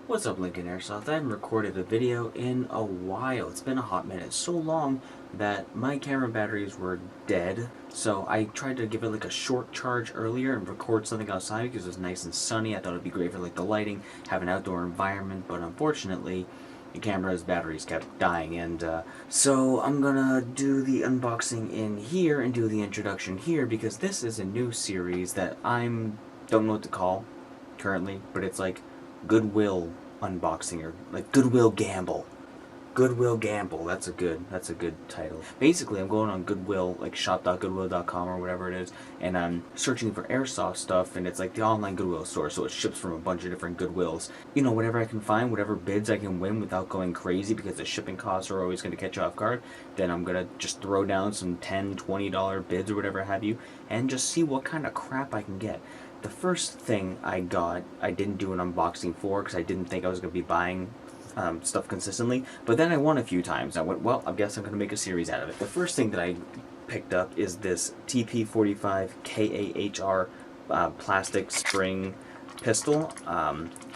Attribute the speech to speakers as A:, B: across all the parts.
A: What's up, Linkin Airsoft? I haven't recorded a video in a while. It's been a hot minute. So long that my camera batteries were dead. So I tried to give it like a short charge earlier and record something outside because it was nice and sunny. I thought it'd be great for like the lighting, have an outdoor environment, but unfortunately the camera's batteries kept dying, and so I'm gonna do the unboxing in here and do the introduction here because this is a new series that don't know what to call currently, but it's like Goodwill unboxing, or like Goodwill Gamble. Goodwill Gamble. That's a good title. Basically, I'm going on Goodwill, like shop.goodwill.com or whatever it is, and I'm searching for airsoft stuff, and it's like the online Goodwill store, so it ships from a bunch of different Goodwills. You know, whatever I can find, whatever bids I can win without going crazy, because the shipping costs are always going to catch you off guard, then I'm going to just throw down some $10, $20 bids or whatever have you, and just see what kind of crap I can get. The first thing I got, I didn't do an unboxing for because I didn't think I was going to be buying stuff consistently, but then I won a few times. I went, well, I guess I'm going to make a series out of it. The first thing that I picked up is this TP45 KAHR plastic spring pistol.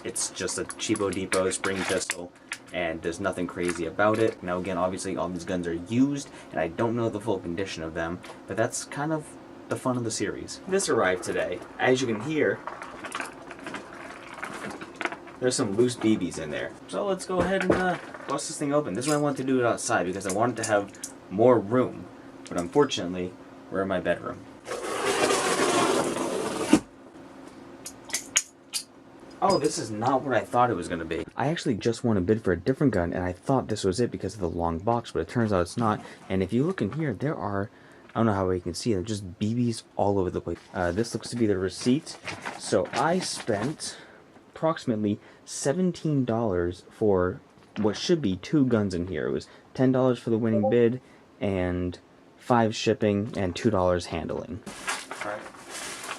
A: It's just a cheapo depot spring pistol, and there's nothing crazy about it. Now again, obviously all these guns are used, and I don't know the full condition of them, but that's kind of the fun of the series. This arrived today. As you can hear, there's some loose BBs in there. So let's go ahead and bust this thing open. This is why I wanted to do it outside, because I wanted to have more room. But unfortunately, we're in my bedroom. Oh, this is not what I thought it was going to be. I actually just won a bid for a different gun, and I thought this was it because of the long box, but it turns out it's not. And if you look in here, there are, I don't know how you can see, they're just BBs all over the place. This looks to be the receipt. So I spent approximately $17 for what should be 2 guns in here. It was $10 for the winning bid, and $5 shipping, and $2 handling. Alright,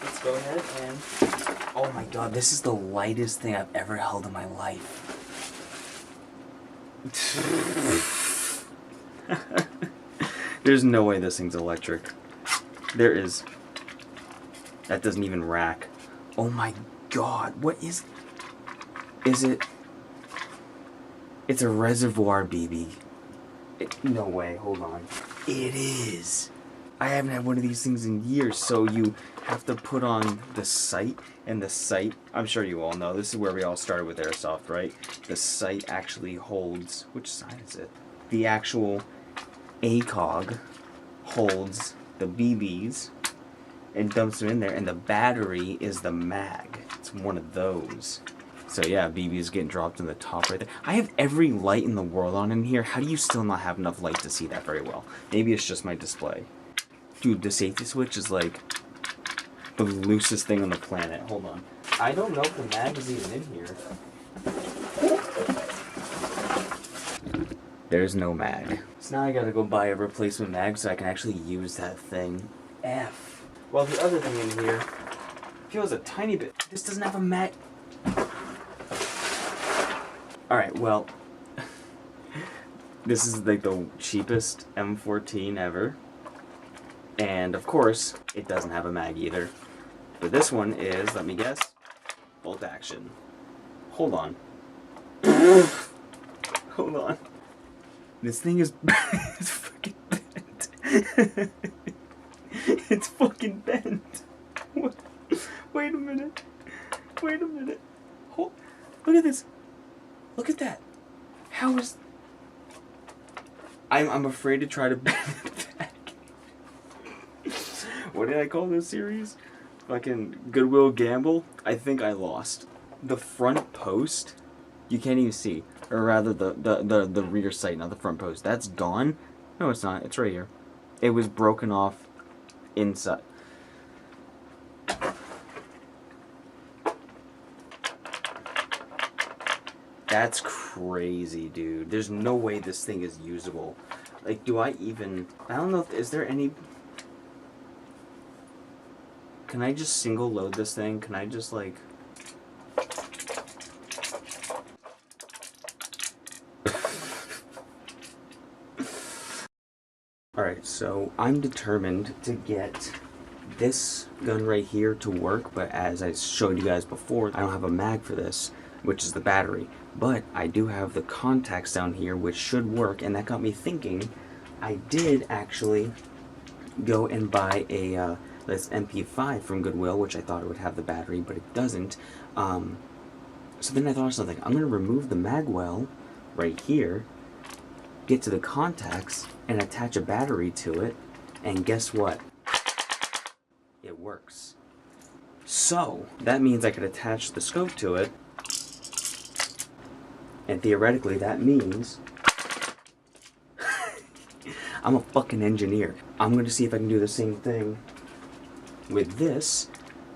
A: let's go ahead and... Oh my god, this is the lightest thing I've ever held in my life. There's no way this thing's electric. There is. That doesn't even rack. Oh my god, what is... Is it... It's a reservoir BB. No way, hold on. It is. I haven't had one of these things in years, so you have to put on the sight, and the sight, I'm sure you all know, this is where we all started with Airsoft, right? The sight actually holds... Which side is it? The actual ACOG holds the BBs and dumps them in there, and the battery is the mag. It's one of those. So yeah, BB is getting dropped in the top right there. I have every light in the world on in here. How do you still not have enough light to see that very well? Maybe it's just my display. Dude, the safety switch is like the loosest thing on the planet. Hold on. I don't know if the mag is even in here. There's no mag. So now I gotta go buy a replacement mag so I can actually use that thing. F. Well, the other thing in here feels a tiny bit... This doesn't have a mag... Alright, well... This is like the cheapest M14 ever. And of course, it doesn't have a mag either. But this one is, let me guess, bolt action. Hold on. Hold on. This thing is it's fucking bent. It's fucking bent. What? Wait a minute. Wait a minute. Hold. Look at this. Look at that. How is... I'm afraid to try to bend it back. What did I call this series? Fucking Goodwill Gamble? I think I lost. The front post, you can't even see. Or rather, the rear sight, not the front post. That's gone. No, it's not. It's right here. It was broken off inside. That's crazy, dude. There's no way this thing is usable. Like, do I even... I don't know if... Is there any... Can I just single load this thing? Can I just, like... Alright, so I'm determined to get this gun right here to work, but as I showed you guys before, I don't have a mag for this. which is the battery. But I do have the contacts down here, which should work, and that got me thinking. I did actually go and buy a this MP5 from Goodwill, which I thought it would have the battery, but it doesn't. So then I thought of something. I'm going to remove the magwell right here, get to the contacts, and attach a battery to it, and guess what? It works. So that means I could attach the scope to it, and theoretically that means I'm a fucking engineer. I'm going to see if I can do the same thing with this,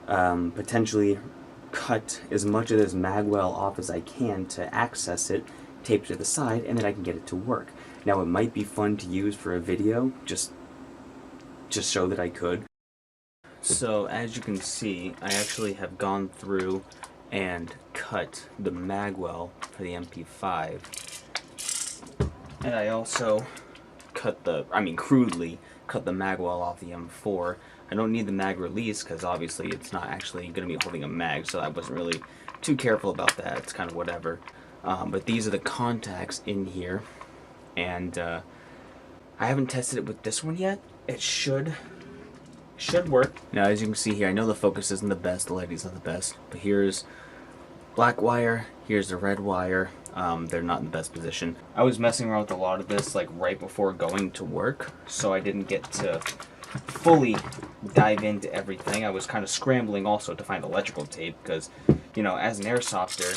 A: potentially cut as much of this magwell off as I can to access it, tape it to the side, and then I can get it to work. Now it might be fun to use for a video, just so that I could. So as you can see, I actually have gone through and cut the magwell for the MP5. And I also crudely cut the magwell off the M4. I don't need the mag release because obviously it's not actually going to be holding a mag, so I wasn't really too careful about that. It's kind of whatever. But these are the contacts in here, and I haven't tested it with this one yet. It should work. Now as you can see here, I know the focus isn't the best, the lighting's not the best, but here's black wire, here's the red wire. They're not in the best position. I was messing around with a lot of this like right before going to work, so I didn't get to fully dive into everything. I was kind of scrambling also to find electrical tape because, you know, as an airsofter,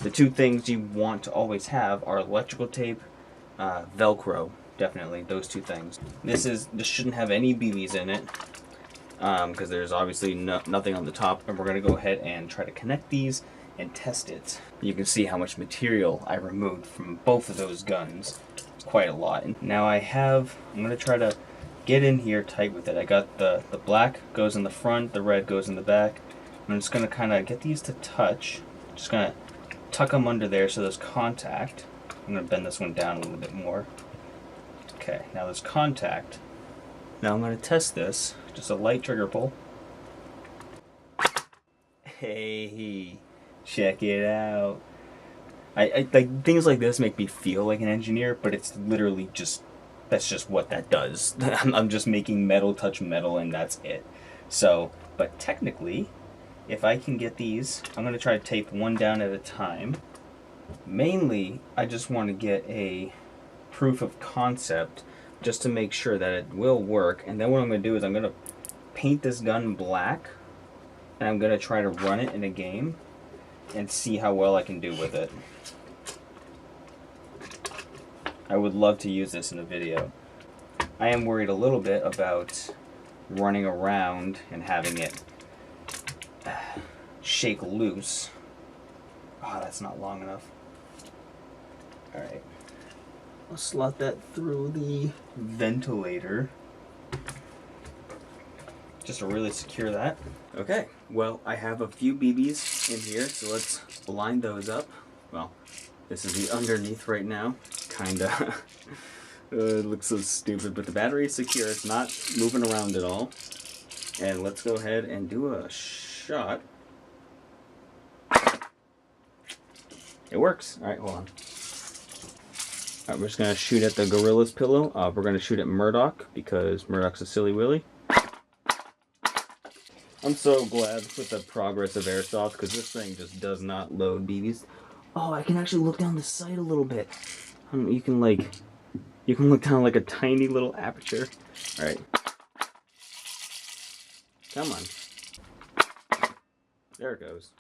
A: the two things you want to always have are electrical tape, Velcro, definitely, those two things. This shouldn't have any BBs in it because there's obviously nothing on the top, and we're going to go ahead and try to connect these and test it. You can see how much material I removed from both of those guns. It's quite a lot. And now I'm going to try to get in here tight with it. I got the black goes in the front, the red goes in the back. I'm just going to kind of get these to touch. Just going to tuck them under there so there's contact. I'm going to bend this one down a little bit more. Okay, now there's contact. Now I'm going to test this. Just a light trigger pull. Hey, check it out. I like things like this make me feel like an engineer, but it's literally that's just what that does. I'm just making metal touch metal, and that's it. So, but technically, if I can get these, I'm going to try to tape one down at a time. Mainly, I just want to get a proof of concept just to make sure that it will work. And then what I'm going to do is I'm going to paint this gun black, and I'm going to try to run it in a game and see how well I can do with it. I would love to use this in a video. I am worried a little bit about running around and having it shake loose. Oh, that's not long enough. Alright. I'll slot that through the ventilator just to really secure that. Okay, well, I have a few BBs in here, so let's line those up. Well, this is the underneath right now. Kinda. It looks so stupid, but the battery is secure. It's not moving around at all. And let's go ahead and do a shot. It works. Alright, hold on. Alright, we're just going to shoot at the Gorilla's pillow. We're going to shoot at Murdoch because Murdoch's a silly willy. I'm so glad with the progress of Airsoft because this thing just does not load BBs. Oh, I can actually look down the sight a little bit. You can look down like a tiny little aperture. Alright. Come on. There it goes.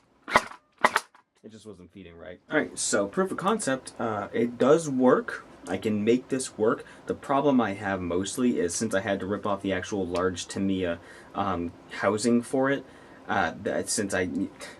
A: It just wasn't feeding right. Alright, so proof of concept, it does work. I can make this work. The problem I have mostly is since I had to rip off the actual large Tamiya housing for it, since I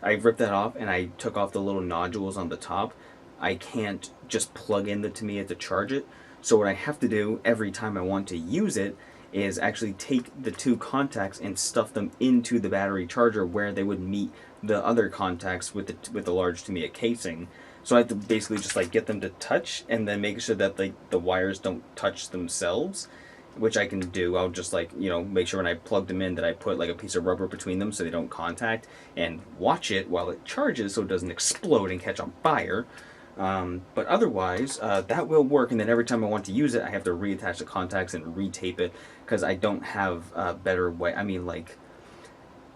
A: ripped that off and I took off the little nodules on the top, I can't just plug in the Tamiya to charge it. So what I have to do every time I want to use it is actually take the two contacts and stuff them into the battery charger where they would meet the other contacts with the large Tamiya casing. So I have to basically just like get them to touch and then make sure that the wires don't touch themselves. which I can do. I'll just like, you know, make sure when I plug them in that I put like a piece of rubber between them so they don't contact, and watch it while it charges so it doesn't explode and catch on fire. But otherwise, that will work, and then every time I want to use it, I have to reattach the contacts and retape it, because I don't have a better way. I mean, like,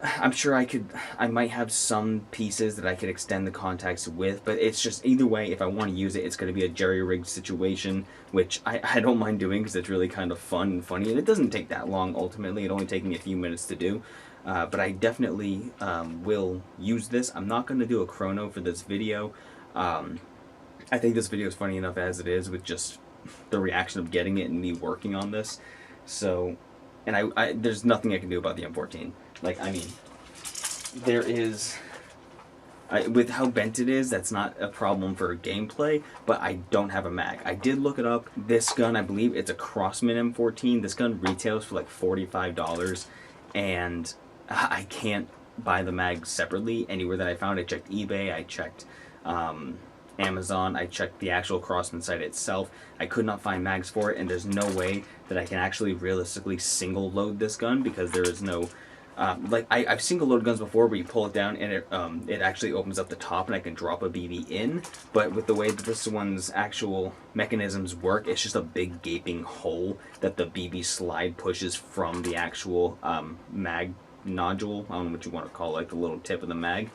A: I'm sure I might have some pieces that I could extend the contacts with, but it's just, either way, if I want to use it, it's going to be a jerry-rigged situation, which I don't mind doing because it's really kind of fun and funny, and it doesn't take that long ultimately. It only takes me a few minutes to do. But I definitely will use this. I'm not going to do a chrono for this video. I think this video is funny enough as it is, with just the reaction of getting it and me working on this. So, and there's nothing I can do about the M14. Like, I mean, there is, with how bent it is, that's not a problem for gameplay, but I don't have a mag. I did look it up. This gun, I believe it's a Crossman M14. This gun retails for like $45, and I can't buy the mag separately anywhere that I found. I checked eBay, I checked Amazon, I checked the actual Crossman site itself. I could not find mags for it, and there's no way that I can actually realistically single load this gun, because there is no like, I've single loaded guns before where you pull it down and it actually opens up the top and I can drop a BB in, but with the way that this one's actual mechanisms work, it's just a big gaping hole that the BB slide pushes from the actual mag nodule. I don't know what you want to call it, like the little tip of the mag.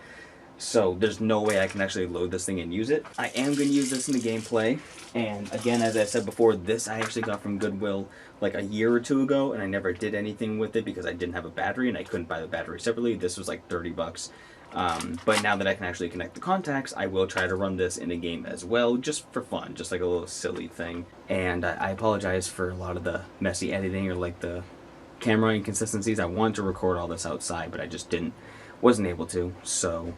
A: So there's no way I can actually load this thing and use it. I am going to use this in the gameplay, and again, as I said before, this I actually got from Goodwill like a year or two ago, and I never did anything with it because I didn't have a battery and I couldn't buy the battery separately. This was like 30 bucks. But now that I can actually connect the contacts, I will try to run this in a game as well, just for fun, just like a little silly thing. And I apologize for a lot of the messy editing or like the camera inconsistencies. I wanted to record all this outside, but I just wasn't able to. So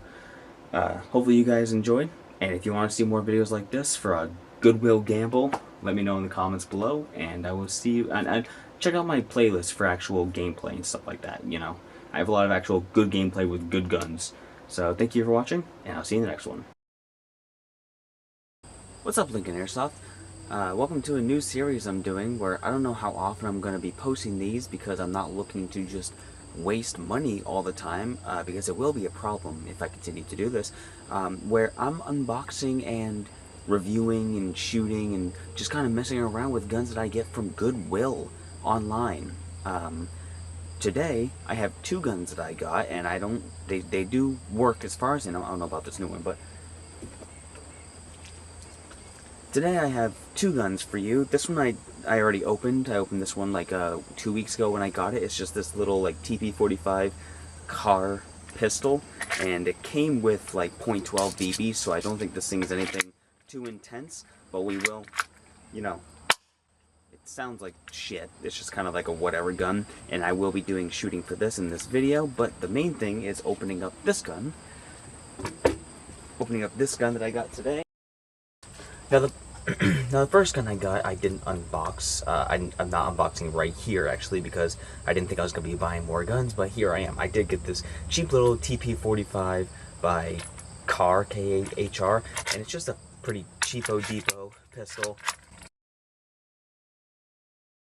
A: hopefully you guys enjoyed, and if you want to see more videos like this for a Goodwill gamble, let me know in the comments below, and I will see you, and check out my playlist for actual gameplay and stuff like that. You know, I have a lot of actual good gameplay with good guns. So thank you for watching, and I'll see you in the next one. What's up, Linkin Airsoft? Welcome to a new series I'm doing where I don't know how often I'm going to be posting these, because I'm not looking to just waste money all the time, because it will be a problem if I continue to do this, where I'm unboxing and reviewing and shooting and just kind of messing around with guns that I get from Goodwill online. Today I have two guns that I got, and they do work as far as I know. I don't know about this new one, but today I have two guns for you. This one I already opened. I opened this one like 2 weeks ago when I got it. It's just this little like TP45 car pistol, and it came with like .12 BB, so I don't think this thing is anything too intense, but we will, you know, it sounds like shit. It's just kind of like a whatever gun, and I will be doing shooting for this in this video, but the main thing is opening up this gun. Opening up this gun that I got today. Now the first gun I got, I didn't unbox. I'm not unboxing right here, actually, because I didn't think I was going to be buying more guns, but here I am. I did get this cheap little TP45 by KAHR, and it's just a pretty cheapo depot pistol.